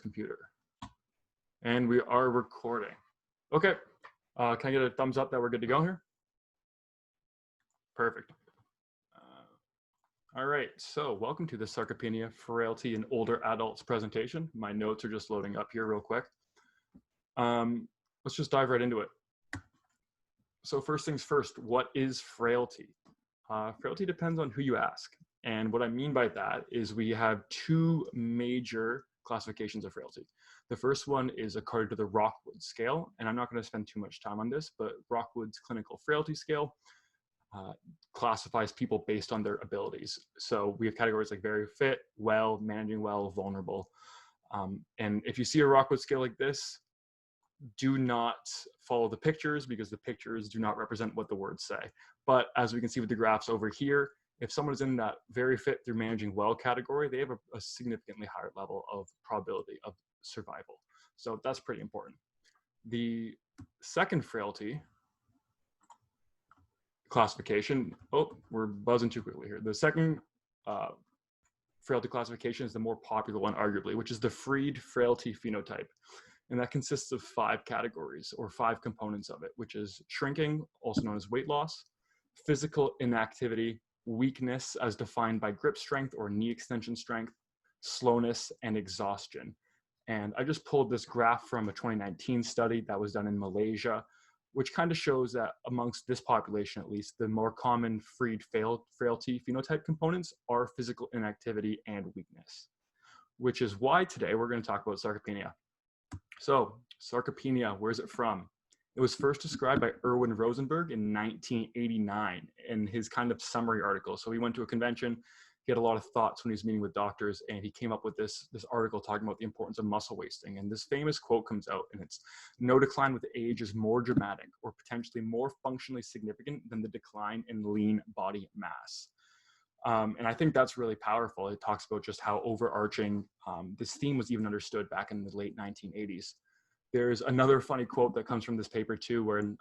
computer. And we are recording. Okay, can I get a thumbs up that we're good to go here? Perfect. All right, so welcome to the Sarcopenia, Frailty, and Older Adults presentation. My notes are just loading up here real quick. Let's just dive right into it. So first things first, what is frailty? Frailty depends on who you ask. And what I mean by that is we have two major classifications of frailty. The first one is according to the Rockwood scale, and I'm not going to spend too much time on this, but Rockwood's clinical frailty scale classifies people based on their abilities. So we have categories like very fit, well, managing well, vulnerable. And if you see a Rockwood scale like this, do not follow the pictures because the pictures do not represent what the words say. But as we can see with the graphs over here, if someone is in that very fit through managing well category, they have a significantly higher level of probability of survival. So that's pretty important. The second frailty classification, oh, we're buzzing too quickly here. The second frailty classification is the more popular one, arguably, which is the Fried frailty phenotype. And that consists of 5 categories or 5 components of it, which is shrinking, also known as weight loss, physical inactivity, weakness as defined by grip strength or knee extension strength, slowness, and exhaustion. And I just pulled this graph from a 2019 study that was done in Malaysia, which kind of shows that amongst this population, at least, the more common Fried frailty phenotype components are physical inactivity and weakness, which is why today we're going to talk about sarcopenia. So sarcopenia, where's it from? It was first described by Erwin Rosenberg in 1989 in his kind of summary article. So he went to a convention, he had a lot of thoughts when he was meeting with doctors, and he came up with this article talking about the importance of muscle wasting. And this famous quote comes out, and it's, "No decline with age is more dramatic or potentially more functionally significant than the decline in lean body mass." And I think that's really powerful. It talks about just how overarching this theme was even understood back in the late 1980s. There's another funny quote that comes from this paper too, where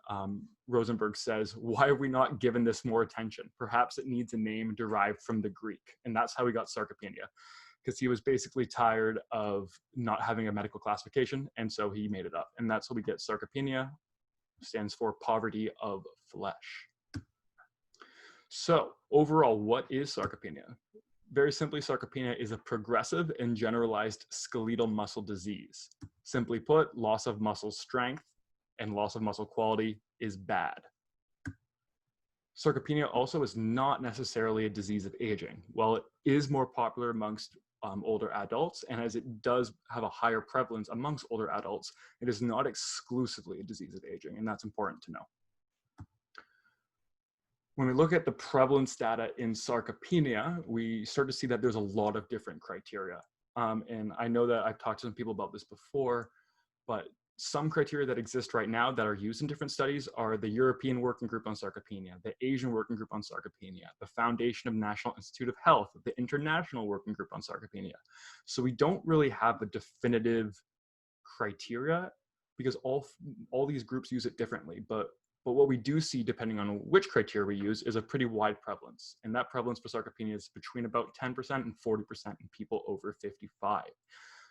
Rosenberg says, "Why have we not given this more attention? Perhaps it needs a name derived from the Greek." And that's how we got sarcopenia, because he was basically tired of not having a medical classification, and so he made it up. And that's how we get sarcopenia, stands for poverty of flesh. So overall, what is sarcopenia? Very simply, sarcopenia is a progressive and generalized skeletal muscle disease. Simply put, loss of muscle strength and loss of muscle quality is bad. Sarcopenia also is not necessarily a disease of aging. While it is more popular amongst older adults, and as it does have a higher prevalence amongst older adults, it is not exclusively a disease of aging, and that's important to know. When we look at the prevalence data in sarcopenia, we start to see that there's a lot of different criteria. And I know that I've talked to some people about this before, but some criteria that exist right now that are used in different studies are the European Working Group on Sarcopenia, the Asian Working Group on Sarcopenia, the Foundation of National Institute of Health, the International Working Group on Sarcopenia. So we don't really have a definitive criteria because all these groups use it differently. But what we do see, depending on which criteria we use, is a pretty wide prevalence. And that prevalence for sarcopenia is between about 10% and 40% in people over 55.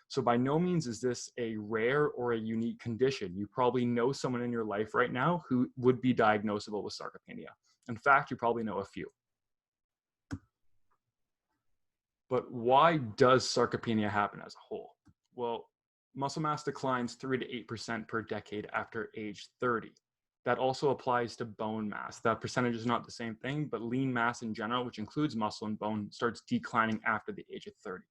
So by no means is this a rare or a unique condition. You probably know someone in your life right now who would be diagnosable with sarcopenia. In fact, you probably know a few. But why does sarcopenia happen as a whole? Well, muscle mass declines 3 to 8% per decade after age 30. That also applies to bone mass. That percentage is not the same thing, but lean mass in general, which includes muscle and bone, starts declining after the age of 30.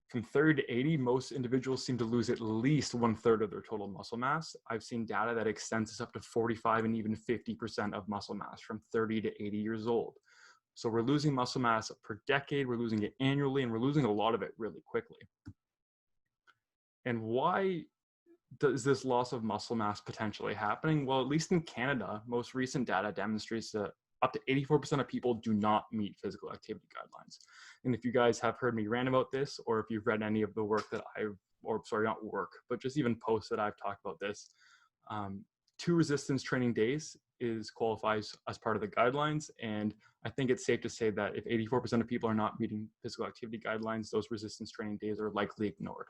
From 30 to 80, most individuals seem to lose at least 1/3 of their total muscle mass. I've seen data that extends this up to 45 and even 50% of muscle mass from 30 to 80 years old. So we're losing muscle mass per decade, we're losing it annually, and we're losing a lot of it really quickly. And why is this loss of muscle mass potentially happening? Well, at least in Canada, most recent data demonstrates that up to 84% of people do not meet physical activity guidelines. And if you guys have heard me rant about this, or if you've read any of the work that not work, but just even posts that I've talked about this, 2 resistance training days qualifies as part of the guidelines. And I think it's safe to say that if 84% of people are not meeting physical activity guidelines, those resistance training days are likely ignored.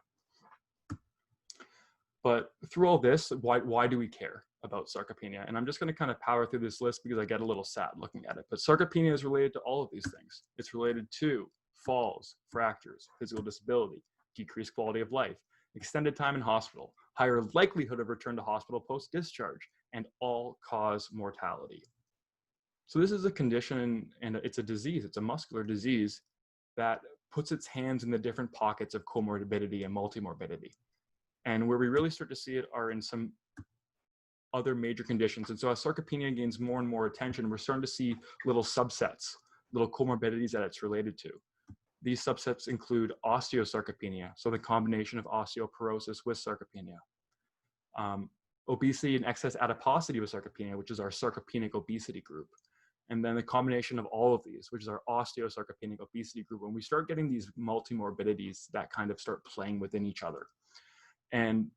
But through all this, why do we care about sarcopenia? And I'm just going to kind of power through this list because I get a little sad looking at it. But sarcopenia is related to all of these things. It's related to falls, fractures, physical disability, decreased quality of life, extended time in hospital, higher likelihood of return to hospital post-discharge, and all-cause mortality. So this is a condition, and it's a disease. It's a muscular disease that puts its hands in the different pockets of comorbidity and multimorbidity. And where we really start to see it are in some other major conditions. And so as sarcopenia gains more and more attention, we're starting to see little subsets, little comorbidities that it's related to. These subsets include osteosarcopenia, so the combination of osteoporosis with sarcopenia. Obesity and excess adiposity with sarcopenia, which is our sarcopenic obesity group. And then the combination of all of these, which is our osteosarcopenic obesity group. When we start getting these multimorbidities that kind of start playing within each other. And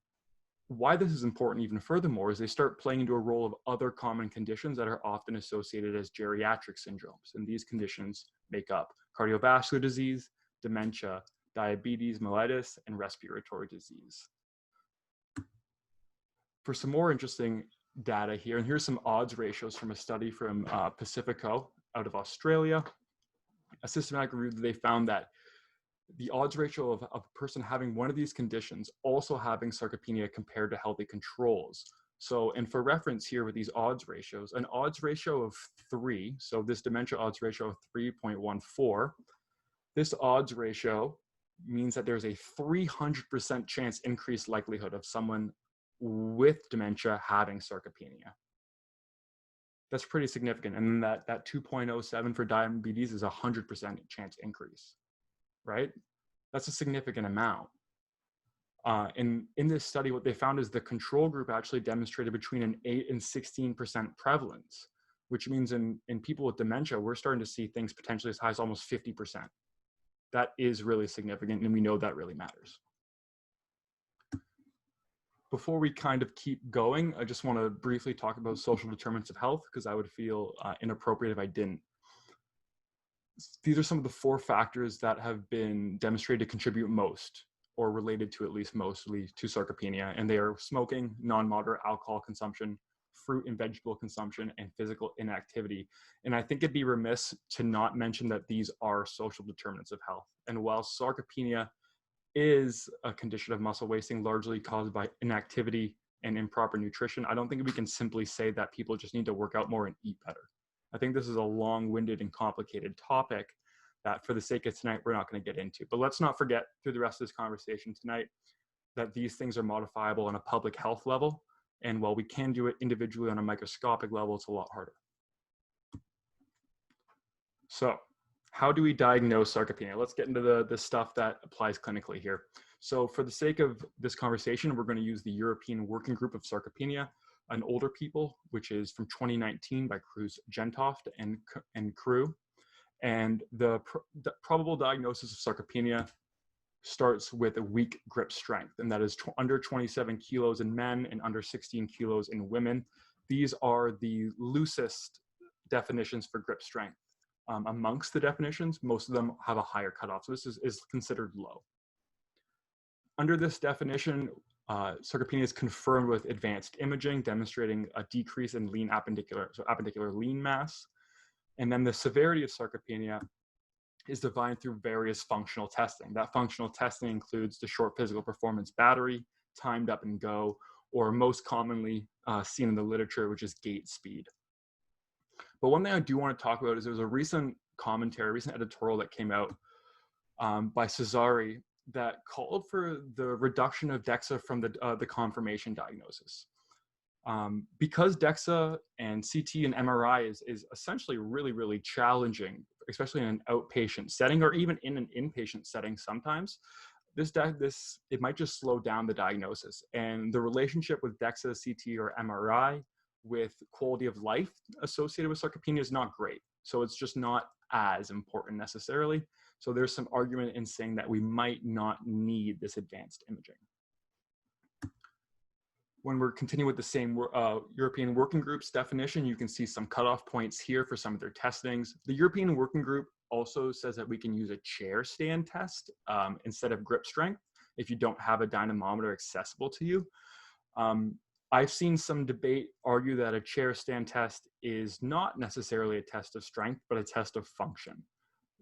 why this is important even furthermore is they start playing into a role of other common conditions that are often associated as geriatric syndromes. And these conditions make up cardiovascular disease, dementia, diabetes mellitus, and respiratory disease. For some more interesting data here, and here's some odds ratios from a study from Pacifico out of Australia. A systematic review, they found that the odds ratio of a person having one of these conditions also having sarcopenia compared to healthy controls. So, and for reference here with these odds ratios, an odds ratio of 3, so this dementia odds ratio of 3.14, this odds ratio means that there's a 300% chance increased likelihood of someone with dementia having sarcopenia. That's pretty significant. And then that 2.07 for diabetes is a 100% chance increase, right? That's a significant amount. In this study, what they found is the control group actually demonstrated between an 8 and 16% prevalence, which means in people with dementia, we're starting to see things potentially as high as almost 50%. That is really significant, and we know that really matters. Before we kind of keep going, I just want to briefly talk about social determinants of health, because I would feel inappropriate if I didn't. These are some of the 4 factors that have been demonstrated to contribute most, or related to at least mostly, to sarcopenia, and they are smoking, non-moderate alcohol consumption, fruit and vegetable consumption, and physical inactivity. And I think it'd be remiss to not mention that these are social determinants of health. And while sarcopenia is a condition of muscle wasting largely caused by inactivity and improper nutrition, I don't think we can simply say that people just need to work out more and eat better. I think this is a long-winded and complicated topic that for the sake of tonight, we're not going to get into. But let's not forget through the rest of this conversation tonight that these things are modifiable on a public health level. And while we can do it individually on a microscopic level, it's a lot harder. So how do we diagnose sarcopenia? Let's get into the stuff that applies clinically here. So for the sake of this conversation, we're going to use the European Working Group of Sarcopenia in older people, which is from 2019 by Cruz Gentoft and crew. And the probable diagnosis of sarcopenia starts with a weak grip strength, and that is under 27 kilos in men and under 16 kilos in women. These are the loosest definitions for grip strength. Amongst the definitions, most of them have a higher cutoff. So this is considered low. Under this definition, sarcopenia is confirmed with advanced imaging, demonstrating a decrease in lean appendicular lean mass. And then the severity of sarcopenia is defined through various functional testing. That functional testing includes the short physical performance battery, timed up and go, or most commonly seen in the literature, which is gait speed. But one thing I do want to talk about is there was a recent editorial that came out by Cesari that called for the reduction of DEXA from the confirmation diagnosis. Because DEXA and CT and MRI is essentially really, really challenging, especially in an outpatient setting or even in an inpatient setting sometimes, it might just slow down the diagnosis. And the relationship with DEXA, CT, or MRI with quality of life associated with sarcopenia is not great. So it's just not as important necessarily. So there's some argument in saying that we might not need this advanced imaging. When we're continuing with the same European Working Group's definition, you can see some cutoff points here for some of their testings. The European Working Group also says that we can use a chair stand test instead of grip strength if you don't have a dynamometer accessible to you. I've seen some debate argue that a chair stand test is not necessarily a test of strength, but a test of function.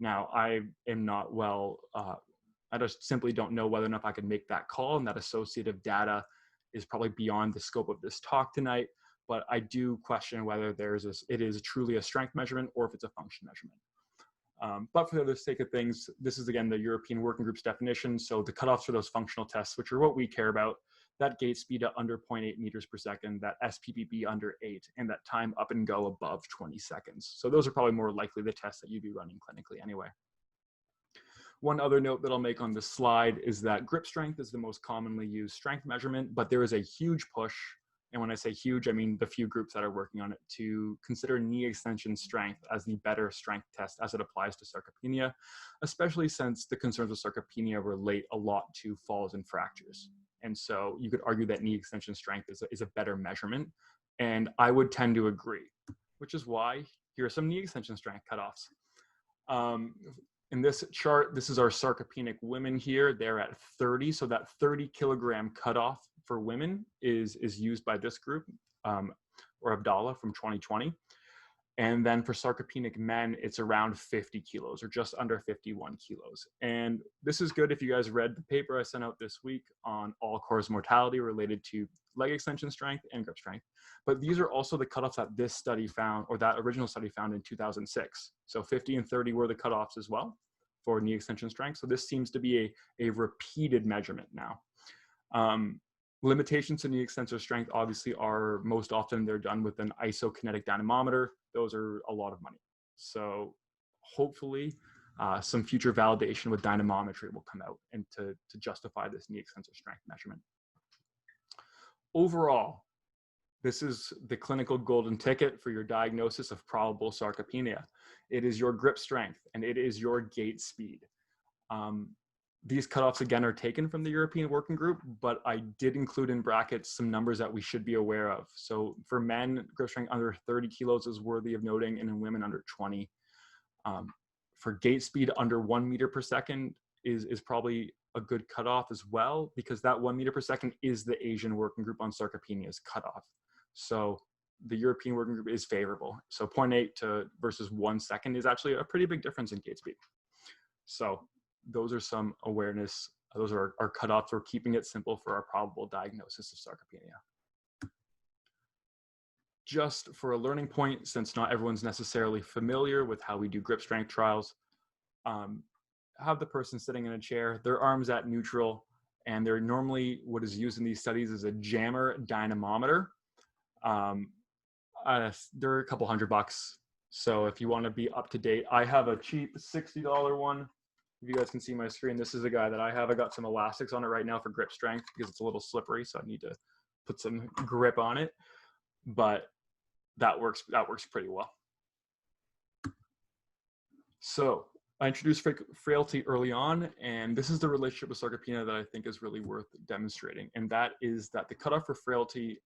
Now, I am not well, I just simply don't know whether or not I could make that call, and that associative data is probably beyond the scope of this talk tonight, but I do question whether it is truly a strength measurement or if it's a function measurement. But for the sake of things, this is again the European Working Group's definition. So the cutoffs for those functional tests, which are what we care about, that gait speed at under 0.8 meters per second, that SPPB under 8, and that time up and go above 20 seconds. So those are probably more likely the tests that you'd be running clinically anyway. One other note that I'll make on this slide is that grip strength is the most commonly used strength measurement, but there is a huge push, and when I say huge, I mean the few groups that are working on it, to consider knee extension strength as the better strength test as it applies to sarcopenia, especially since the concerns with sarcopenia relate a lot to falls and fractures. And so you could argue that knee extension strength is a better measurement, and I would tend to agree, which is why here are some knee extension strength cutoffs. In this chart, this is our sarcopenic women here. They're at 30, so that 30 kilogram cutoff for women is used by this group, or Abdallah from 2020. And then for sarcopenic men, it's around 50 kilos or just under 51 kilos. And this is good if you guys read the paper I sent out this week on all-cause mortality related to leg extension strength and grip strength. But these are also the cutoffs that this study found, or that original study found in 2006. So 50 and 30 were the cutoffs as well for knee extension strength. So this seems to be a repeated measurement now. Limitations to knee extensor strength obviously are most often they're done with an isokinetic dynamometer. Those are a lot of money. So hopefully some future validation with dynamometry will come out and to justify this knee extensor strength measurement. Overall, this is the clinical golden ticket for your diagnosis of probable sarcopenia. It is your grip strength and it is your gait speed. These cutoffs again are taken from the European Working Group, but I did include in brackets some numbers that we should be aware of. So for men, grip strength under 30 kilos is worthy of noting, and in women under 20. For gait speed under 1 meter per second is probably a good cutoff as well, because that 1 meter per second is the Asian Working Group on sarcopenia's cutoff. So the European Working Group is favorable. So 0.8 versus 1 second is actually a pretty big difference in gait speed. So those are some awareness. Those are our cutoffs. We're keeping it simple for our probable diagnosis of sarcopenia. Just for a learning point, since not everyone's necessarily familiar with how we do grip strength trials, have the person sitting in a chair, their arms at neutral, and they're normally what is used in these studies is a jammer dynamometer. They're a couple $100. So if you want to be up to date, I have a cheap $60 one. If you guys can see my screen, this is a guy that I have. I got some elastics on it right now for grip strength because it's a little slippery, so I need to put some grip on it. But that works pretty well. So I introduced frailty early on, and this is the relationship with sarcopenia that I think is really worth demonstrating. And that is that the cutoff for frailty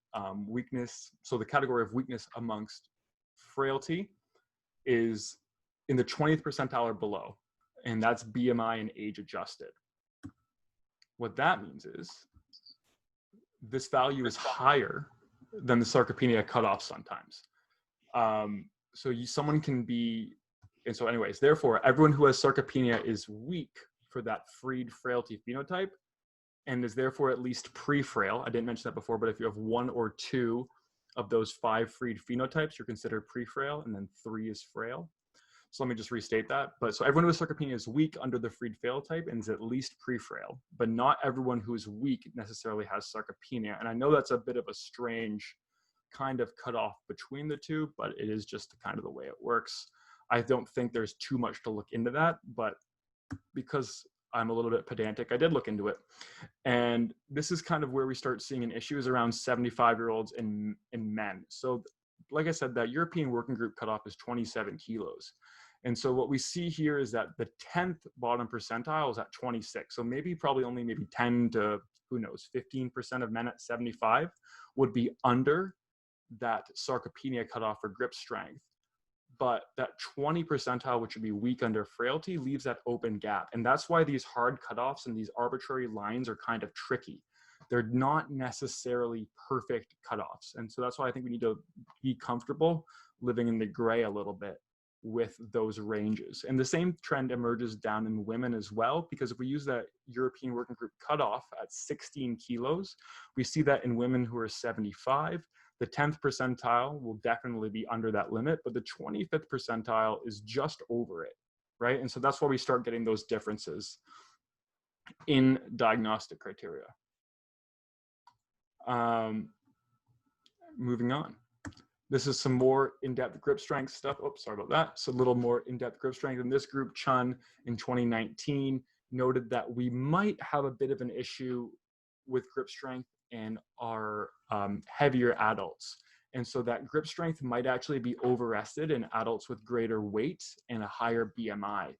weakness, so the category of weakness amongst frailty is in the 20th percentile or below. And that's BMI and age adjusted. What that means is this value is higher than the sarcopenia cutoff sometimes. So someone can be, and so anyways, therefore, everyone who has sarcopenia is weak for that freed frailty phenotype and is therefore at least pre-frail. I didn't mention that before, but if you have 1 or 2 of those 5 freed phenotypes, you're considered pre-frail, and then 3 is frail. So let me just restate that. But so everyone with sarcopenia is weak under the freed frail type and is at least pre-frail, but not everyone who is weak necessarily has sarcopenia. And I know that's a bit of a strange kind of cutoff between the two, but it is just kind of the way it works. I don't think there's too much to look into that, but because I'm a little bit pedantic, I did look into it. And this is kind of where we start seeing an issue is around 75-year-olds in men. So like I said, that European Working Group cutoff is 27 kilos. And so what we see here is that the 10th bottom percentile is at 26. So probably only 10 to, who knows, 15% of men at 75 would be under that sarcopenia cutoff for grip strength. But that 20 percentile, which would be weak under frailty, leaves that open gap. And that's why these hard cutoffs and these arbitrary lines are kind of tricky, they're not necessarily perfect cutoffs. And so that's why I think we need to be comfortable living in the gray a little bit with those ranges. And the same trend emerges down in women as well, because if we use that European Working Group cutoff at 16 kilos, we see that in women who are 75, the 10th percentile will definitely be under that limit, but the 25th percentile is just over it, right? And so that's why we start getting those differences in diagnostic criteria. Moving on. This is some more in-depth grip strength stuff. Oops, sorry about that. So a little more in-depth grip strength. In this group, Chun in 2019 noted that we might have a bit of an issue with grip strength in our heavier adults. And so that grip strength might actually be overestimated in adults with greater weight and a higher BMI.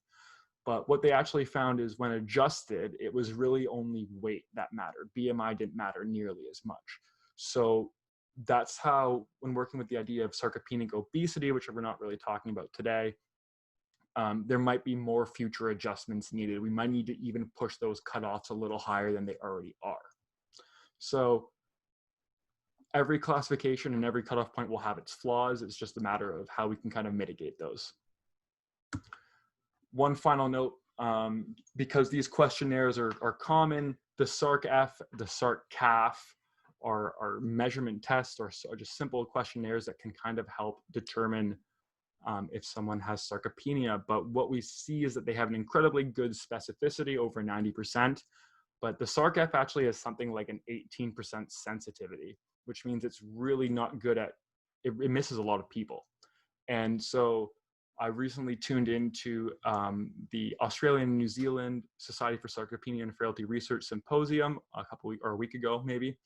But what they actually found is when adjusted, it was really only weight that mattered. BMI didn't matter nearly as much. So that's how, when working with the idea of sarcopenic obesity, which we're not really talking about today, there might be more future adjustments needed. We might need to even push those cutoffs a little higher than they already are. So every classification and every cutoff point will have its flaws. It's just a matter of how we can kind of mitigate those. One final note, because these questionnaires are common, the SARC-F, the SARC-CAF, are measurement tests or just simple questionnaires that can kind of help determine if someone has sarcopenia. But what we see is that they have an incredibly good specificity, over 90%. But the SARC-F actually has something like an 18% sensitivity, which means it's really not good at, it misses a lot of people. And so I recently tuned into the Australian and New Zealand Society for Sarcopenia and Frailty Research Symposium a week ago, maybe.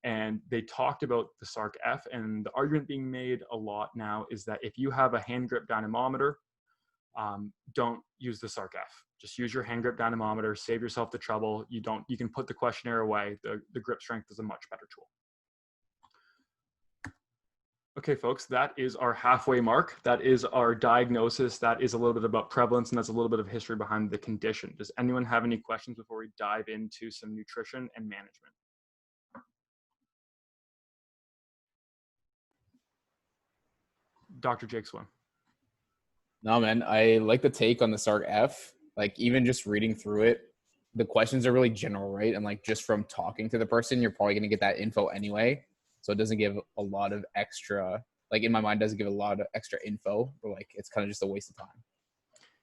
And they talked about the SARC-F, and the argument being made a lot now is that if you have a hand grip dynamometer, don't use the SARC-F. Just use your hand grip dynamometer, save yourself the trouble. You can put the questionnaire away. The grip strength is a much better tool. Okay, folks, that is our halfway mark. That is our diagnosis. That is a little bit about prevalence, and that's a little bit of history behind the condition. Does anyone have any questions before we dive into some nutrition and management? Dr. Jake Swim. No, man, I like the take on the SARC-F. Like, even just reading through it, the questions are really general, right? And like, just from talking to the person, you're probably going to get that info anyway. So it doesn't give a lot of extra, like in my mind, doesn't give a lot of extra info, or like, it's kind of just a waste of time.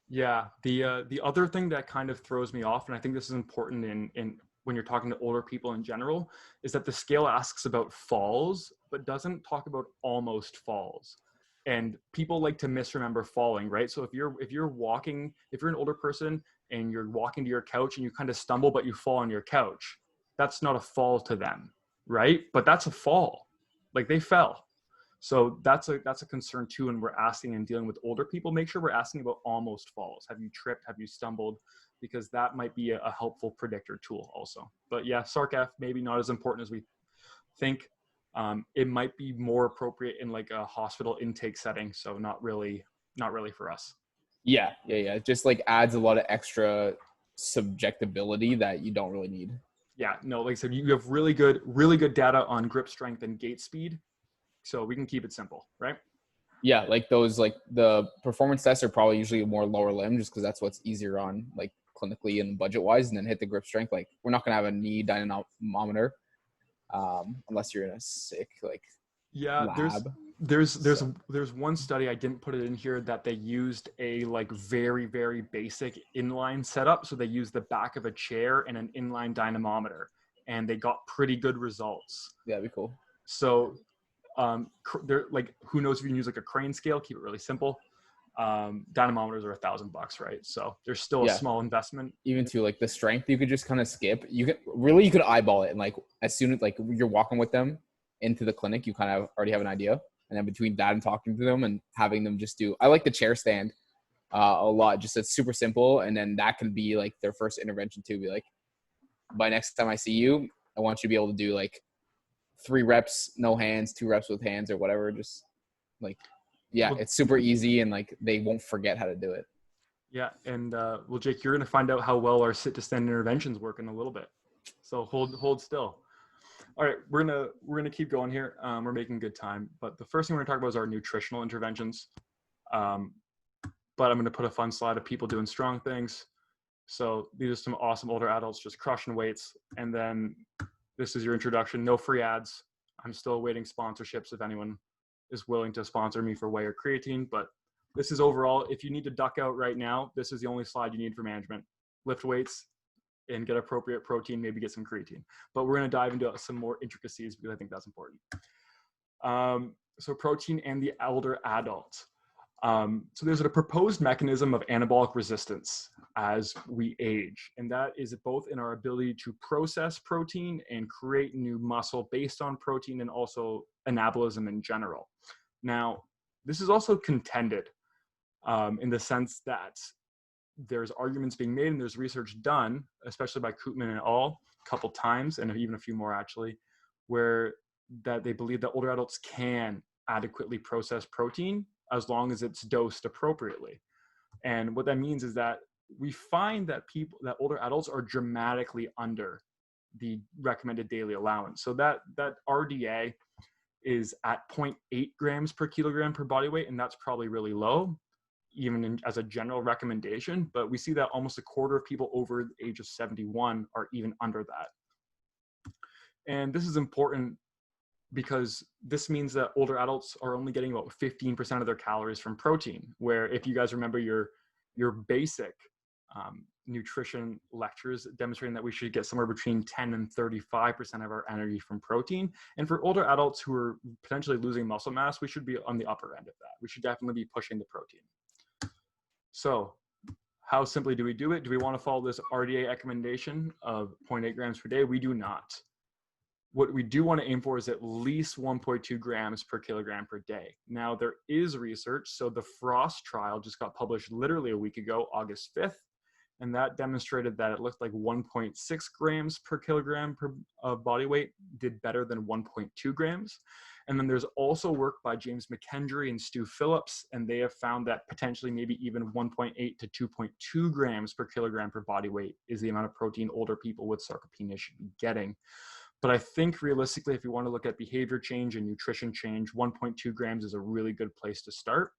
Yeah. The other thing that kind of throws me off, and I think this is important in when you're talking to older people in general, is that the scale asks about falls, but doesn't talk about almost falls. And people like to misremember falling, right? So if you're walking, if you're an older person and you're walking to your couch and you kind of stumble, but you fall on your couch, that's not a fall to them, right? But that's a fall. Like, they fell. So that's a concern too. When we're asking and dealing with older people, make sure we're asking about almost falls. Have you tripped? Have you stumbled? Because that might be a helpful predictor tool also. But yeah, SARC-F, maybe not as important as we think. It might be more appropriate in like a hospital intake setting. So not really for us. Yeah. It just like adds a lot of extra subjectability that you don't really need. Yeah, no, like I said, you have really good data on grip strength and gait speed. So we can keep it simple, right? Yeah, like those, like the performance tests are probably usually more lower limb, just because that's what's easier on like clinically and budget wise, and then hit the grip strength. Like, we're not gonna have a knee dynamometer unless you're in a sick like lab. There's one study, I didn't put it in here, that they used a like very, very basic inline setup. So they used the back of a chair and an inline dynamometer, and they got pretty good results. Yeah, that'd be cool. So they're like, who knows if you can use like a crane scale, keep it really simple. Dynamometers are $1,000, right? So there's still a small investment. Even to like the strength, you could just kind of skip. You could eyeball it, and like as soon as like you're walking with them into the clinic, you kind of already have an idea. And then between that and talking to them and having them just do, I like the chair stand a lot. Just, it's super simple, and then that can be like their first intervention too. Be like, by next time I see you, I want you to be able to do like 3 reps, no hands, 2 reps with hands, or whatever. Just like, yeah, it's super easy, and like they won't forget how to do it. Yeah. And well, Jake, you're going to find out how well our sit to stand interventions work in a little bit. So hold still. All right, we're gonna keep going here. We're making good time, but the first thing we're gonna talk about is our nutritional interventions. Um, but I'm gonna put a fun slide of people doing strong things. So these are some awesome older adults just crushing weights, and then this is your introduction. No free ads. I'm still awaiting sponsorships if anyone is willing to sponsor me for whey or creatine. But this is overall. If you need to duck out right now, this is the only slide you need for management. Lift weights and get appropriate protein, maybe get some creatine. But we're going to dive into some more intricacies because I think that's important. So protein and the elder adult. So there's a proposed mechanism of anabolic resistance as we age, and that is both in our ability to process protein and create new muscle based on protein, and also anabolism in general. Now, this is also contended in the sense that there's arguments being made and there's research done, especially by Koopman et al. A couple times, and even a few more actually, where that they believe that older adults can adequately process protein as long as it's dosed appropriately. And what that means is that we find that older adults are dramatically under the recommended daily allowance. So that RDA is at 0.8 grams per kilogram per body weight, and that's probably really low, even as a general recommendation. But we see that almost a quarter of people over the age of 71 are even under that. And this is important because this means that older adults are only getting about 15% of their calories from protein, where if you guys remember your basic nutrition lectures demonstrating that we should get somewhere between 10 and 35% of our energy from protein. And for older adults who are potentially losing muscle mass, we should be on the upper end of that. We should definitely be pushing the protein. So how simply do we do it? Do we want to follow this RDA recommendation of 0.8 grams per day? We do not. What we do want to aim for is at least 1.2 grams per kilogram per day. Now, there is research. So the Frost trial just got published literally a week ago, August 5th. And that demonstrated that it looked like 1.6 grams per kilogram of body weight did better than 1.2 grams. And then there's also work by James McKendry and Stu Phillips, and they have found that potentially maybe even 1.8 to 2.2 grams per kilogram per body weight is the amount of protein older people with sarcopenia should be getting. But I think realistically, if you want to look at behavior change and nutrition change, 1.2 grams is a really good place to start.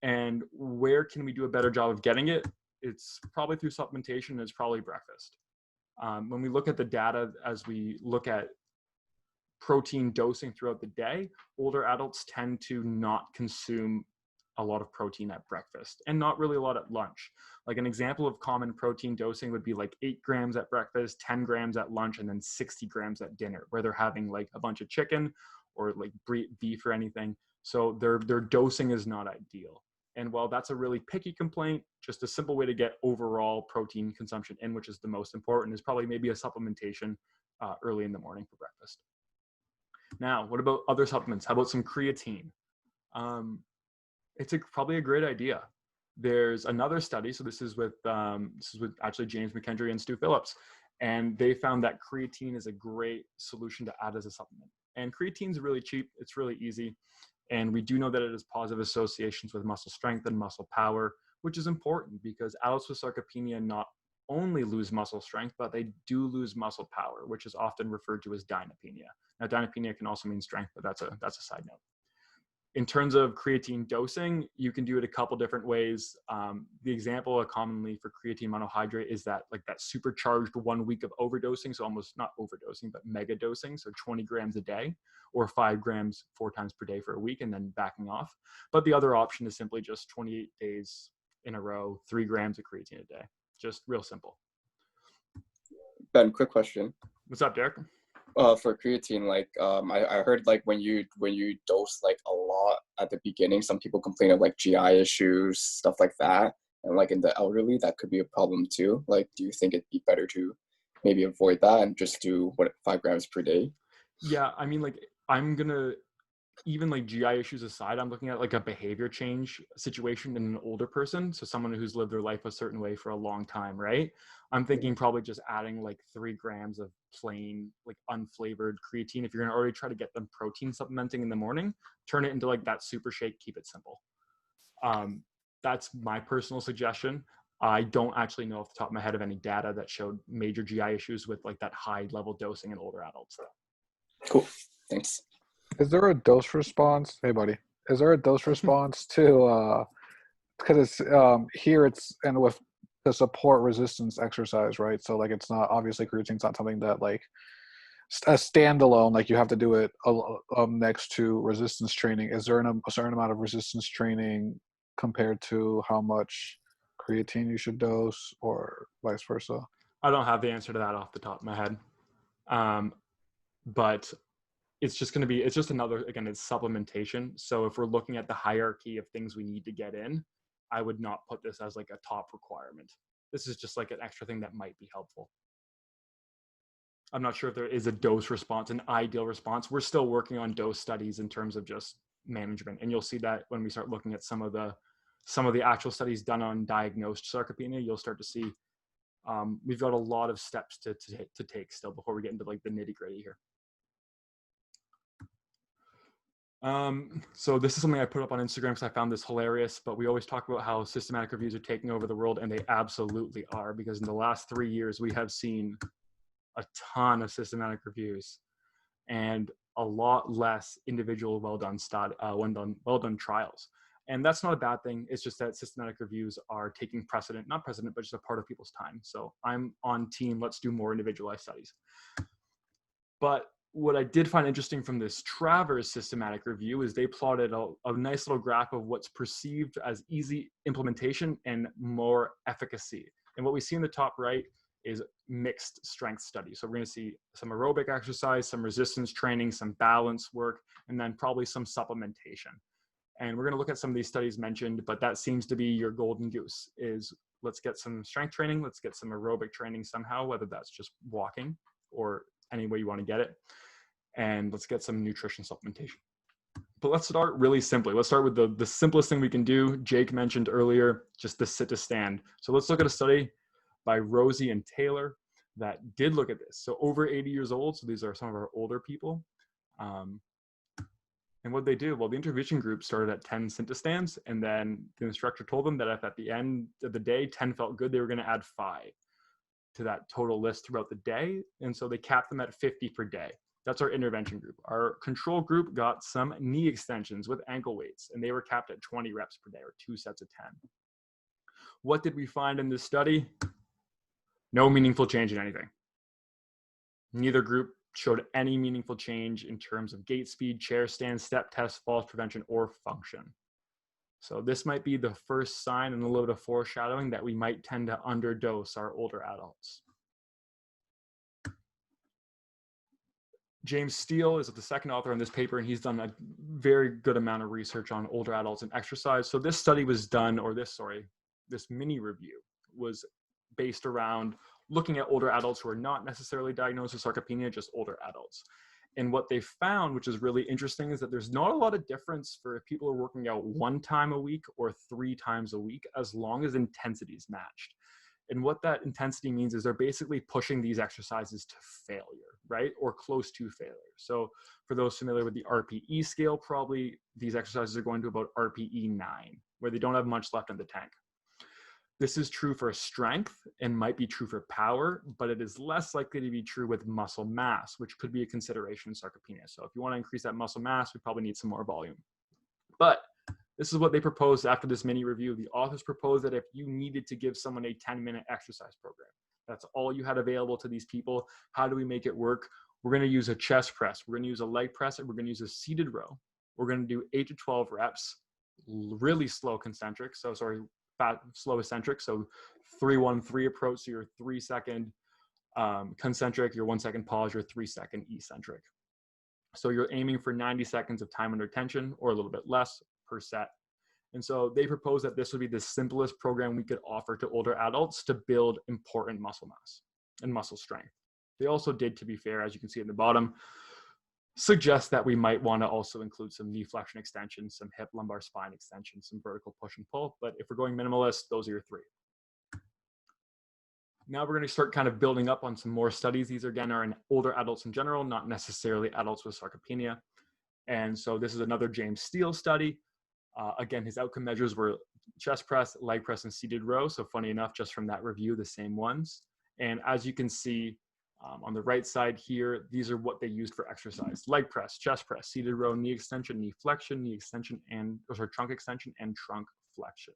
And where can we do a better job of getting it? It's probably through supplementation, and it's probably breakfast. When we look at the data, as we look at protein dosing throughout the day, older adults tend to not consume a lot of protein at breakfast and not really a lot at lunch. Like an example of common protein dosing would be like 8 grams at breakfast, 10 grams at lunch, and then 60 grams at dinner, where they're having like a bunch of chicken or like beef or anything. So their dosing is not ideal. And while that's a really picky complaint, just a simple way to get overall protein consumption in, which is the most important, is probably maybe a supplementation early in the morning for breakfast. Now, what about other supplements? How about some creatine? It's probably a great idea. There's another study. So this is with actually James McKendry and Stu Phillips, and they found that creatine is a great solution to add as a supplement. And creatine is really cheap. It's really easy. And we do know that it has positive associations with muscle strength and muscle power, which is important because adults with sarcopenia not only lose muscle strength, but they do lose muscle power, which is often referred to as dynapenia. Now, dynapenia can also mean strength, but that's a side note. In terms of creatine dosing, you can do it a couple different ways. The example commonly for creatine monohydrate is that supercharged 1 week of overdosing. So almost not overdosing, but mega dosing. So 20 grams a day or 5 grams 4 times per day for a week and then backing off. But the other option is simply just 28 days in a row, 3 grams of creatine a day. Just real simple. Ben, quick question. What's up, Derek? For creatine, I heard when you dose like a lot at the beginning, some people complain of like GI issues, stuff like that, and like in the elderly, that could be a problem too. Like, do you think it'd be better to maybe avoid that and just do 5 grams per day? Yeah, I mean, I'm gonna, even like GI issues aside, I'm looking at like a behavior change situation in an older person. So someone who's lived their life a certain way for a long time, right? I'm thinking probably just adding like 3 grams of plain, like unflavored creatine. If you're gonna already try to get them protein supplementing in the morning, turn it into like that super shake, keep it simple. That's my personal suggestion. I don't actually know off the top of my head of any data that showed major GI issues with like that high level dosing in older adults though. Cool. Thanks. Is there a dose response? Hey, buddy. Is there a dose response to, because it's here it's, and with the support resistance exercise, right? So like it's not, obviously creatine's not something that like a standalone, like you have to do it next to resistance training. Is there a certain amount of resistance training compared to how much creatine you should dose, or vice versa? I don't have the answer to that off the top of my head. But it's just going to be, it's just another, again, it's supplementation. So if we're looking at the hierarchy of things we need to get in, I would not put this as like a top requirement. This is just like an extra thing that might be helpful. I'm not sure if there is a dose response, an ideal response. We're still working on dose studies in terms of just management. And you'll see that when we start looking at some of the actual studies done on diagnosed sarcopenia, you'll start to see we've got a lot of steps to take still before we get into like the nitty gritty here. So this is something I put up on Instagram because I found this hilarious, but we always talk about how systematic reviews are taking over the world, and they absolutely are, because in the last 3 years, we have seen a ton of systematic reviews and a lot less individual well done trials. And that's not a bad thing. It's just that systematic reviews are taking precedent, not precedent, but just a part of people's time. So I'm on team, let's do more individualized studies. But what I did find interesting from this Travers systematic review is they plotted a nice little graph of what's perceived as easy implementation and more efficacy. And what we see in the top right is mixed strength studies. So we're going to see some aerobic exercise, some resistance training, some balance work, and then probably some supplementation. And we're going to look at some of these studies mentioned, but that seems to be your golden goose, is let's get some strength training, let's get some aerobic training somehow, whether that's just walking or any way you want to get it. And let's get some nutrition supplementation. But let's start really simply. Let's start with the simplest thing we can do. Jake mentioned earlier, just the sit to stand. So let's look at a study by Rosie and Taylor that did look at this. So over 80 years old, so these are some of our older people. And what they do, well, the intervention group started at 10 sit to stands, and then the instructor told them that if at the end of the day 10 felt good, they were going to add 5 to that total list throughout the day. And so they capped them at 50 per day. That's our intervention group. Our control group got some knee extensions with ankle weights, and they were capped at 20 reps per day, or 2 sets of 10. What did we find in this study? No meaningful change in anything. Neither group showed any meaningful change in terms of gait speed, chair stand, step test, falls prevention, or function. So this might be the first sign and a little bit of foreshadowing that we might tend to underdose our older adults. James Steele is the second author on this paper, and he's done a very good amount of research on older adults and exercise. So this study was done, or this mini review was based around looking at older adults who are not necessarily diagnosed with sarcopenia, just older adults. And what they found, which is really interesting, is that there's not a lot of difference for if people are working out 1 time a week or 3 times a week, as long as intensity is matched. And what that intensity means is they're basically pushing these exercises to failure, right? Or close to failure. So for those familiar with the RPE scale, probably these exercises are going to about RPE 9, where they don't have much left in the tank. This is true for strength and might be true for power, but it is less likely to be true with muscle mass, which could be a consideration in sarcopenia. So if you want to increase that muscle mass, we probably need some more volume. But this is what they proposed after this mini review. The authors proposed that if you needed to give someone a 10-minute exercise program, that's all you had available to these people. How do we make it work? We're going to use a chest press. We're going to use a leg press, and we're going to use a seated row. We're going to do 8 to 12 reps, really slow concentric. Slow eccentric. So 3-1-3 approach. So your 3-second concentric, your 1-second pause, your 3-second eccentric. So you're aiming for 90 seconds of time under tension, or a little bit less per set. And so they proposed that this would be the simplest program we could offer to older adults to build important muscle mass and muscle strength. They also did, to be fair, as you can see at the bottom, suggest that we might want to also include some knee flexion extension, some hip lumbar spine extension, some vertical push and pull. But if we're going minimalist, those are your 3. Now we're going to start kind of building up on some more studies. These again are in older adults in general, not necessarily adults with sarcopenia. And so this is another James Steele study. Again, his outcome measures were chest press, leg press, and seated row. So funny enough, just from that review, the same ones. And as you can see, On the right side here, these are what they used for exercise: leg press, chest press, seated row, knee extension, knee flexion, knee extension, and trunk extension and trunk flexion.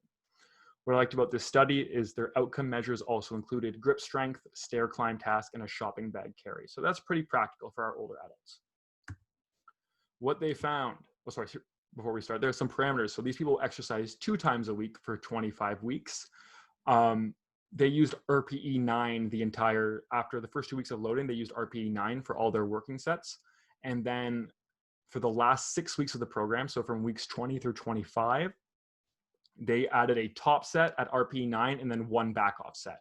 What I liked about this study is their outcome measures also included grip strength, stair climb task, and a shopping bag carry. So that's pretty practical for our older adults. What they found, before we start, there are some parameters. So these people exercise 2 times a week for 25 weeks. They used RPE 9 after the first 2 weeks of loading, they used RPE 9 for all their working sets. And then for the last 6 weeks of the program, so from weeks 20 through 25, they added a top set at RPE 9 and then 1 back off set.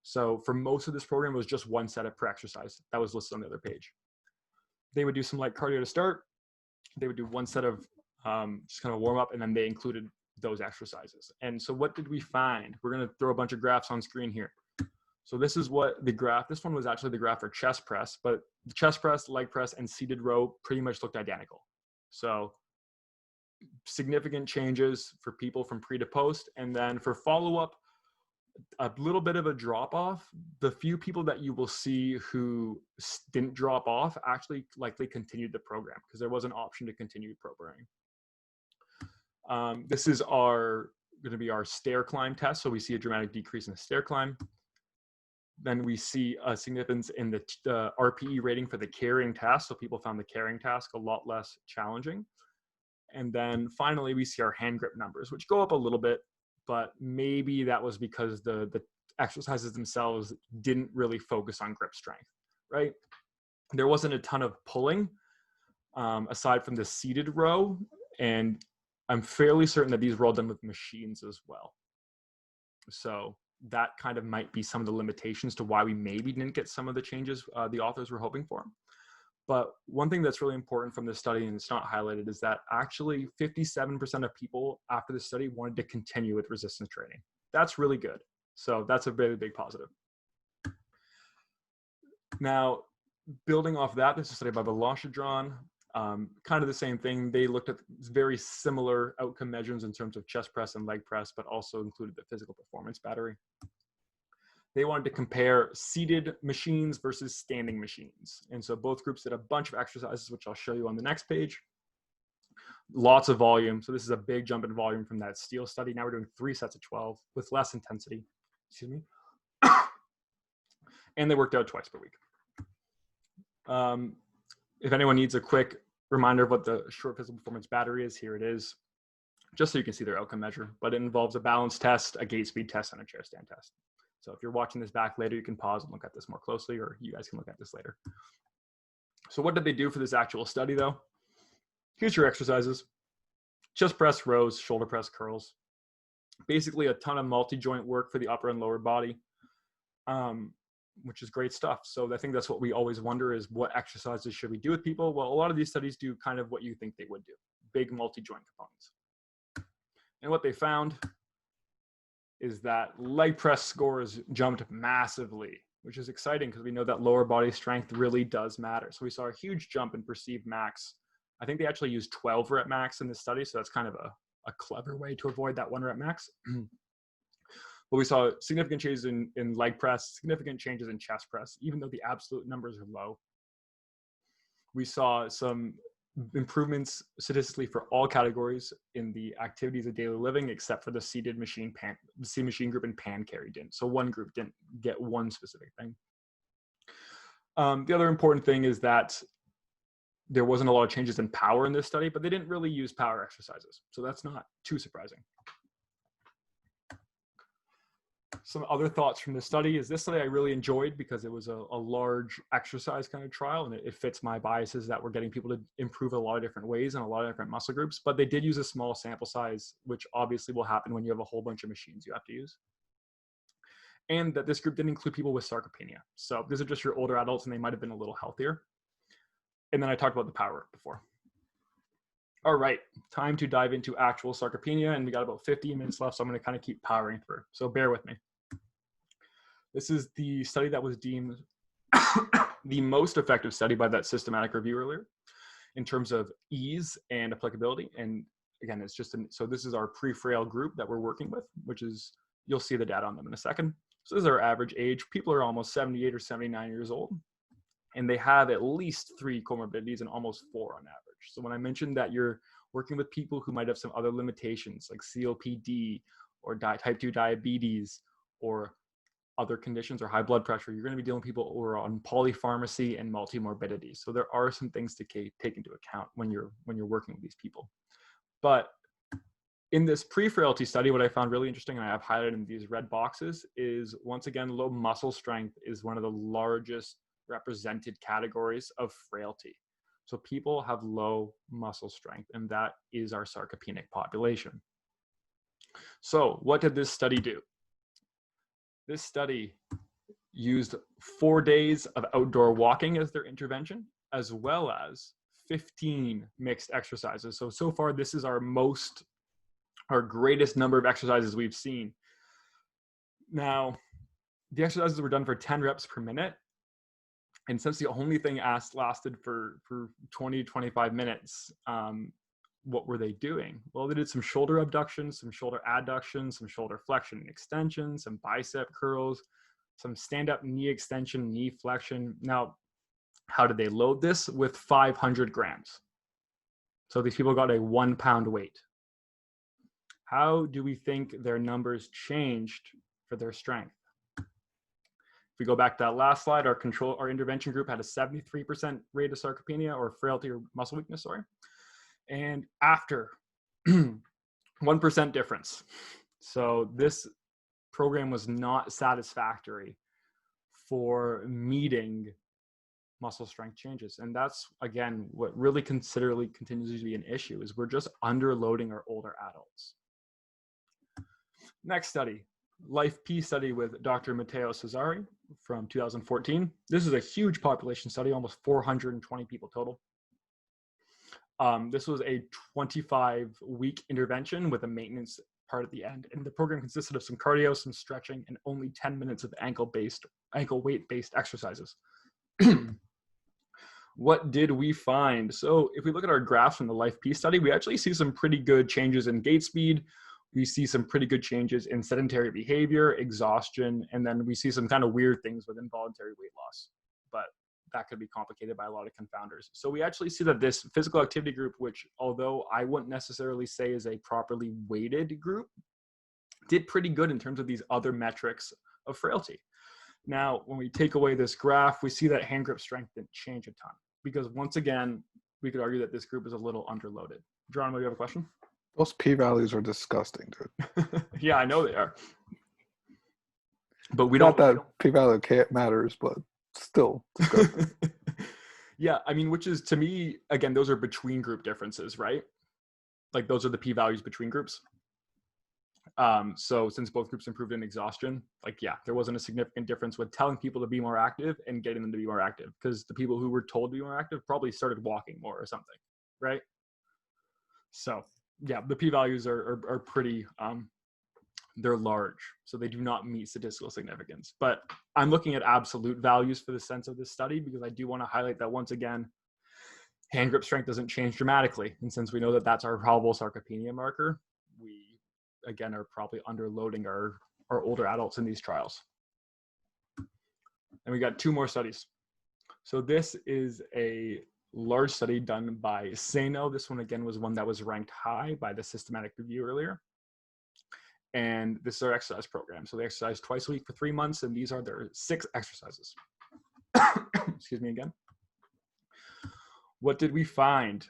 So for most of this program, it was just 1 set per exercise. That was listed on the other page. They would do some light cardio to start. They would do 1 set of just kind of warm up, and then they included those exercises. And so what did we find? We're going to throw a bunch of graphs on screen here. So this is what the graph, this one was actually the graph for chest press, but the chest press, leg press, and seated row pretty much looked identical. So significant changes for people from pre to post. And then for follow-up, a little bit of a drop off. The few people that you will see who didn't drop off actually likely continued the program because there was an option to continue programming. This is going to be our stair climb test. So we see a dramatic decrease in the stair climb. Then we see a significance in the RPE rating for the carrying task. So people found the carrying task a lot less challenging. And then finally, we see our hand grip numbers, which go up a little bit, but maybe that was because the exercises themselves didn't really focus on grip strength, right? There wasn't a ton of pulling aside from the seated row. And I'm fairly certain that these were all done with machines as well. So that kind of might be some of the limitations to why we maybe didn't get some of the changes the authors were hoping for. But one thing that's really important from this study, and it's not highlighted, is that actually 57% of people after the study wanted to continue with resistance training. That's really good. So that's a very big positive. Now, building off that, this is a study by Balashadran. Kind of the same thing. They looked at very similar outcome measures in terms of chest press and leg press, but also included the physical performance battery. They wanted to compare seated machines versus standing machines. And so both groups did a bunch of exercises, which I'll show you on the next page. Lots of volume. So this is a big jump in volume from that steel study. Now we're doing 3 sets of 12 with less intensity. Excuse me. And they worked out twice per week. If anyone needs a quick reminder of what the short physical performance battery is, here it is, just so you can see their outcome measure. But it involves a balance test, a gait speed test, and a chair stand test. So if you're watching this back later, you can pause and look at this more closely, or you guys can look at this later. So what did they do for this actual study, though? Here's your exercises: chest press, rows, shoulder press, curls. Basically a ton of multi-joint work for the upper and lower body, which is great stuff. So I think that's what we always wonder is, what exercises should we do with people? Well, a lot of these studies do kind of what you think they would do: big multi-joint components. And what they found is that leg press scores jumped massively, which is exciting because we know that lower body strength really does matter. So we saw a huge jump in perceived max. I think they actually used 12 rep max in this study, so that's kind of a clever way to avoid that 1 rep max. But we saw significant changes in leg press, significant changes in chest press, even though the absolute numbers are low. We saw some improvements statistically for all categories in the activities of daily living, except for the seated machine group and pan carry didn't. So one group didn't get one specific thing. The other important thing is that there wasn't a lot of changes in power in this study, but they didn't really use power exercises. So that's not too surprising. Some other thoughts from this study is this study I really enjoyed because it was a large exercise kind of trial, and it fits my biases that we're getting people to improve a lot of different ways in a lot of different muscle groups, but they did use a small sample size, which obviously will happen when you have a whole bunch of machines you have to use. And that this group didn't include people with sarcopenia. So these are just your older adults and they might've been a little healthier. And then I talked about the power before. All right, time to dive into actual sarcopenia, and we got about 15 minutes left, so I'm gonna kind of keep powering through, so bear with me. This is the study that was deemed the most effective study by that systematic review earlier in terms of ease and applicability. And again, it's just, so this is our pre-frail group that we're working with, which is, you'll see the data on them in a second. So this is our average age. People are almost 78 or 79 years old. and they have at least 3 comorbidities and almost 4 on average. So when I mentioned that you're working with people who might have some other limitations like COPD or type 2 diabetes or other conditions or high blood pressure, you're going to be dealing with people who are on polypharmacy and multimorbidity. So there are some things to take into account when you're working with these people. But in this pre-frailty study, what I found really interesting, and I have highlighted in these red boxes, is once again, low muscle strength is one of the largest represented categories of frailty. So people have low muscle strength, and that is our sarcopenic population. So what did this study do? This study used 4 days of outdoor walking as their intervention, as well as 15 mixed exercises. So far, this is our greatest number of exercises we've seen. Now, the exercises were done for 10 reps per minute. And since the only thing lasted for 20, 25 minutes, what were they doing? Well, they did some shoulder abductions, some shoulder adductions, some shoulder flexion and extension, some bicep curls, some stand-up knee extension, knee flexion. Now, how did they load this? With 500 grams. So these people got a 1 pound weight. How do we think their numbers changed for their strength? If we go back to that last slide, our intervention group had a 73% rate of sarcopenia or frailty or muscle weakness, sorry. And after 1% difference. So this program was not satisfactory for meeting muscle strength changes. And that's, again, what really considerably continues to be an issue is we're just underloading our older adults. Next study, Life P study with Dr. Matteo Cesari from 2014. This is a huge population study, almost 420 people total. This was a 25-week intervention with a maintenance part at the end. And the program consisted of some cardio, some stretching, and only 10 minutes of ankle weight-based exercises. What did we find? So if we look at our graphs from the Life P study, we actually see some pretty good changes in gait speed. We see some pretty good changes in sedentary behavior, exhaustion, and then we see some kind of weird things with involuntary weight loss. But that could be complicated by a lot of confounders. So we actually see that this physical activity group, which although I wouldn't necessarily say is a properly weighted group, did pretty good in terms of these other metrics of frailty. Now, when we take away this graph, we see that hand grip strength didn't change a ton because once again, we could argue that this group is a little underloaded. Geronimo, you have a question? Those p-values are disgusting, dude. Yeah, I know they are. But Not that p-value matters, but still disgusting. Yeah, I mean, which is, to me, again, those are between group differences, right? Like those are the p-values between groups. So since both groups improved in exhaustion, like, yeah, there wasn't a significant difference with telling people to be more active and getting them to be more active, because the people who were told to be more active probably started walking more or something, right? So yeah, the p-values are pretty, they're large, so they do not meet statistical significance. But I'm looking at absolute values for the sense of this study because I do want to highlight that once again, hand grip strength doesn't change dramatically. And since we know that that's our probable sarcopenia marker, we, again, are probably underloading our older adults in these trials. And we got 2 more studies. So this is a large study done by Sano. This one, again, was one that was ranked high by the systematic review earlier. And this is our exercise program. So they exercise twice a week for 3 months, and these are their 6 exercises. Excuse me again. What did we find?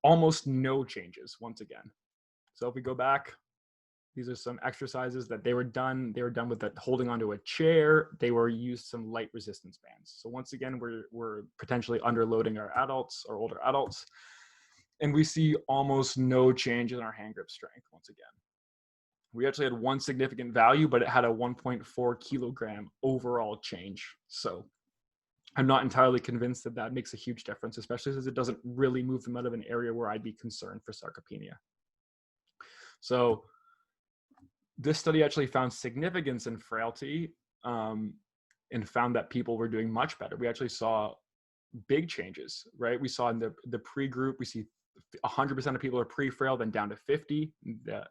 Almost no changes, once again. So if we go back, these are some exercises that they were done. They were done with holding onto a chair. They were used some light resistance bands. So once again, we're potentially underloading our adults, our older adults. And we see almost no change in our hand grip strength, once again. We actually had one significant value, but it had a 1.4 kilogram overall change. So I'm not entirely convinced that that makes a huge difference, especially since it doesn't really move them out of an area where I'd be concerned for sarcopenia. So this study actually found significance in frailty and found that people were doing much better. We actually saw big changes, right? We saw in the pre-group, we see 100% of people are pre-frail, then down to 50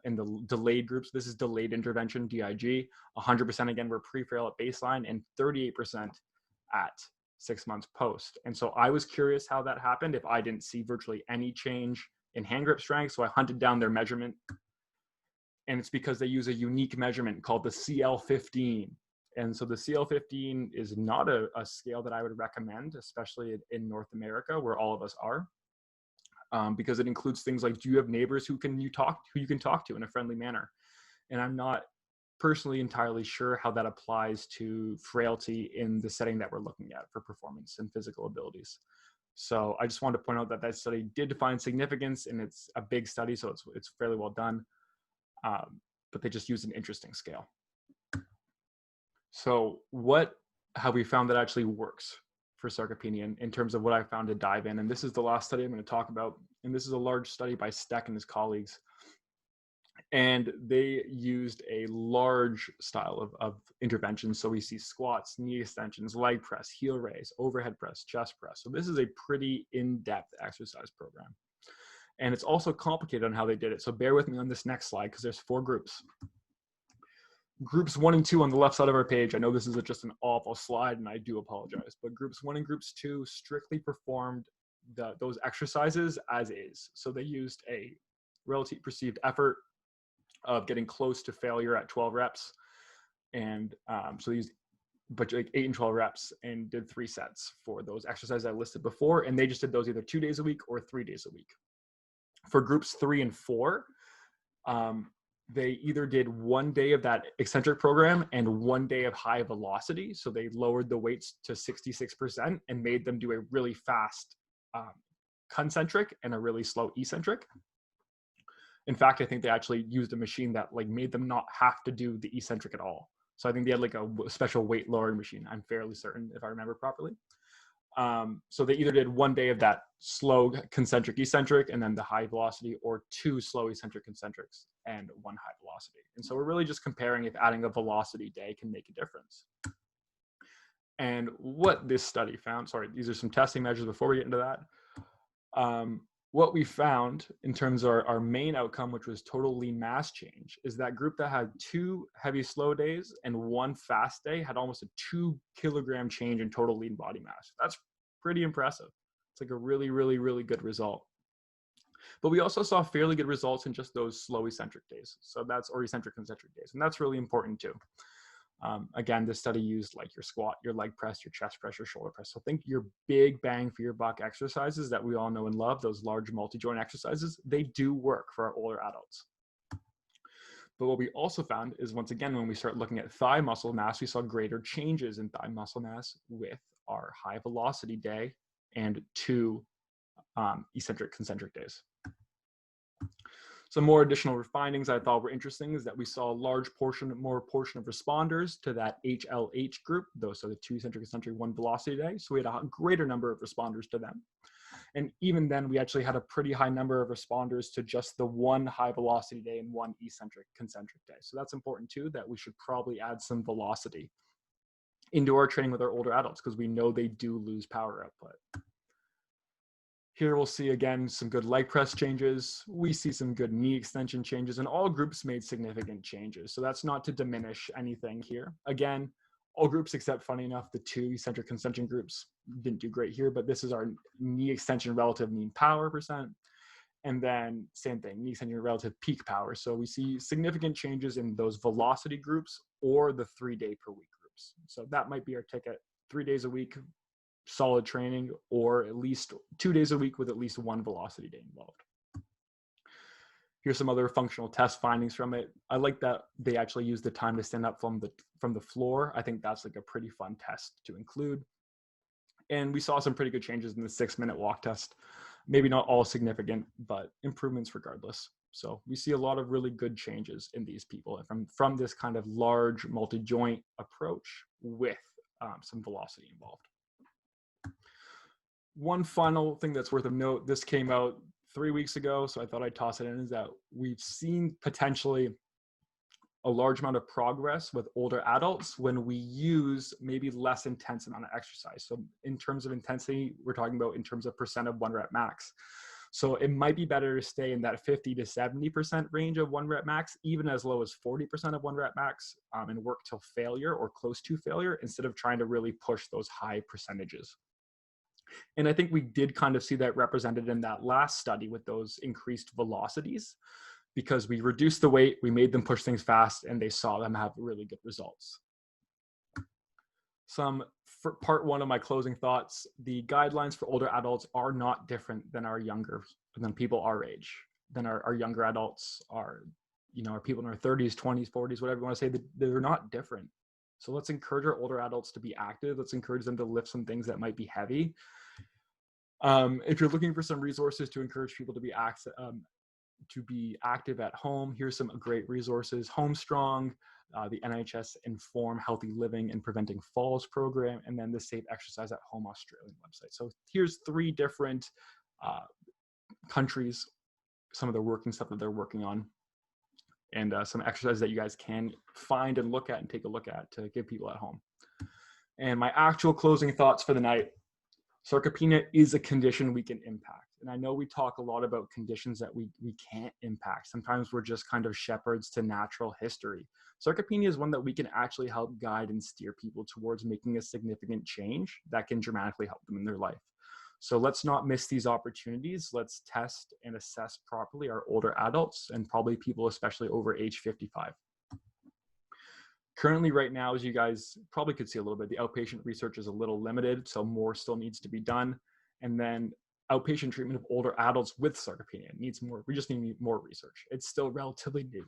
in the delayed groups. This is delayed intervention, DIG. 100% again were pre-frail at baseline and 38% at 6 months post. And so I was curious how that happened if I didn't see virtually any change in hand grip strength. So I hunted down their measurement. And it's because they use a unique measurement called the CL15. And so the CL15 is not a scale that I would recommend, especially in North America, where all of us are, because it includes things like, do you have neighbors who you can talk to in a friendly manner? And I'm not personally entirely sure how that applies to frailty in the setting that we're looking at for performance and physical abilities. So I just wanted to point out that that study did find significance, and it's a big study, so it's fairly well done. But they just used an interesting scale. So what have we found that actually works for sarcopenia in terms of what I found to dive in? And this is the last study I'm going to talk about. And this is a large study by Steck and his colleagues. And they used a large style of interventions. So we see squats, knee extensions, leg press, heel raise, overhead press, chest press. So this is a pretty in-depth exercise program. And it's also complicated on how they did it. So bear with me on this next slide, because there's 4 groups. Groups 1 and 2 on the left side of our page. I know this is just an awful slide, and I do apologize. But groups 1 and groups 2 strictly performed those exercises as is. So they used a relative perceived effort of getting close to failure at 12 reps. And so they used like 8 and 12 reps and did 3 sets for those exercises I listed before. And they just did those either 2 days a week or 3 days a week. For groups 3 and 4, they either did 1 day of that eccentric program and 1 day of high velocity. So they lowered the weights to 66% and made them do a really fast concentric and a really slow eccentric. In fact, I think they actually used a machine that like made them not have to do the eccentric at all. So I think they had like a special weight lowering machine. I'm fairly certain, if I remember properly. So they either did 1 day of that slow concentric eccentric and then the high velocity, or 2 slow eccentric concentrics and 1 high velocity. And so we're really just comparing if adding a velocity day can make a difference. And what this study found, sorry, these are some testing measures before we get into that. What we found in terms of our main outcome, which was total lean mass change, is that group that had 2 heavy slow days and 1 fast day had almost a 2 kilogram change in total lean body mass. That's pretty impressive. It's like a really, really, really good result. But we also saw fairly good results in just those slow eccentric days. So that's, or eccentric concentric days. And that's really important too. Again, this study used like your squat, your leg press, your chest press, your shoulder press. So think your big bang for your buck exercises that we all know and love, those large multi-joint exercises, they do work for our older adults. But what we also found is, once again, when we start looking at thigh muscle mass, we saw greater changes in thigh muscle mass with our high velocity day and 2 eccentric concentric days. Some more additional findings I thought were interesting is that we saw a more portion of responders to that HLH group, those are the 2 eccentric concentric, 1 velocity day. So we had a greater number of responders to them. And even then, we actually had a pretty high number of responders to just the 1 high velocity day and 1 eccentric concentric day. So that's important too, that we should probably add some velocity into our training with our older adults, because we know they do lose power output. Here we'll see again some good leg press changes. We see some good knee extension changes, and all groups made significant changes. So that's not to diminish anything here. Again, all groups except, funny enough, the 2 eccentric concentric groups didn't do great here, but this is our knee extension relative mean power %. And then same thing, knee extension relative peak power. So we see significant changes in those velocity groups or the 3-day per week groups. So that might be our ticket, 3 days a week, solid training, or at least 2 days a week with at least 1 velocity day involved. Here's some other functional test findings from it. I like that they actually use the time to stand up from the floor. I think that's like a pretty fun test to include. And we saw some pretty good changes in the 6-minute walk test. Maybe not all significant, but improvements regardless. So we see a lot of really good changes in these people from this kind of large multi-joint approach with some velocity involved. One final thing that's worth of note, this came out 3 weeks ago, so I thought I'd toss it in, is that we've seen potentially a large amount of progress with older adults when we use maybe less intense amount of exercise. So in terms of intensity, we're talking about in terms of % of 1 rep max. So it might be better to stay in that 50 to 70% range of 1 rep max, even as low as 40% of 1 rep max, and work till failure or close to failure instead of trying to really push those high percentages. And I think we did kind of see that represented in that last study with those increased velocities, because we reduced the weight, we made them push things fast, and they saw them have really good results. For part one of my closing thoughts, the guidelines for older adults are not different than than people our age, than our younger adults are, our people in our 30s, 20s, 40s, whatever you want to say. They're not different. So let's encourage our older adults to be active. Let's encourage them to lift some things that might be heavy. If you're looking for some resources to encourage people to be active at home, here's some great resources: Home Strong, the NHS Inform Healthy Living and Preventing Falls program, and then the Safe Exercise at Home Australian website. So here's 3 different countries, some of the working stuff that they're working on, and some exercises that you guys can find and look at and take a look at to give people at home. And my actual closing thoughts for the night: sarcopenia is a condition we can impact. And I know we talk a lot about conditions that we can't impact. Sometimes we're just kind of shepherds to natural history. Sarcopenia is one that we can actually help guide and steer people towards making a significant change that can dramatically help them in their life. So let's not miss these opportunities. Let's test and assess properly our older adults, and probably people especially over age 55. Currently, right now, as you guys probably could see a little bit, the outpatient research is a little limited, so more still needs to be done. And then outpatient treatment of older adults with sarcopenia needs more. We just need more research. It's still relatively new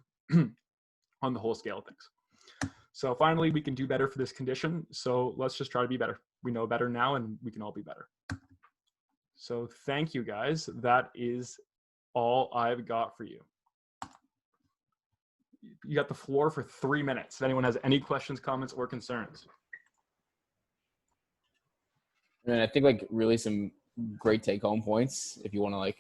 on the whole scale of things. So finally, we can do better for this condition. So let's just try to be better. We know better now, and we can all be better. So thank you, guys. That is all I've got for you. You got the floor for 3 minutes. If anyone has any questions, comments, or concerns. And I think really some great take home points, if you want to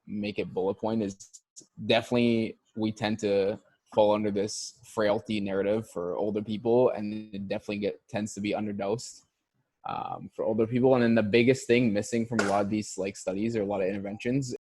make it bullet point, is definitely we tend to fall under this frailty narrative for older people, and it definitely tends to be underdosed for older people. And then the biggest thing missing from a lot of these studies or a lot of interventions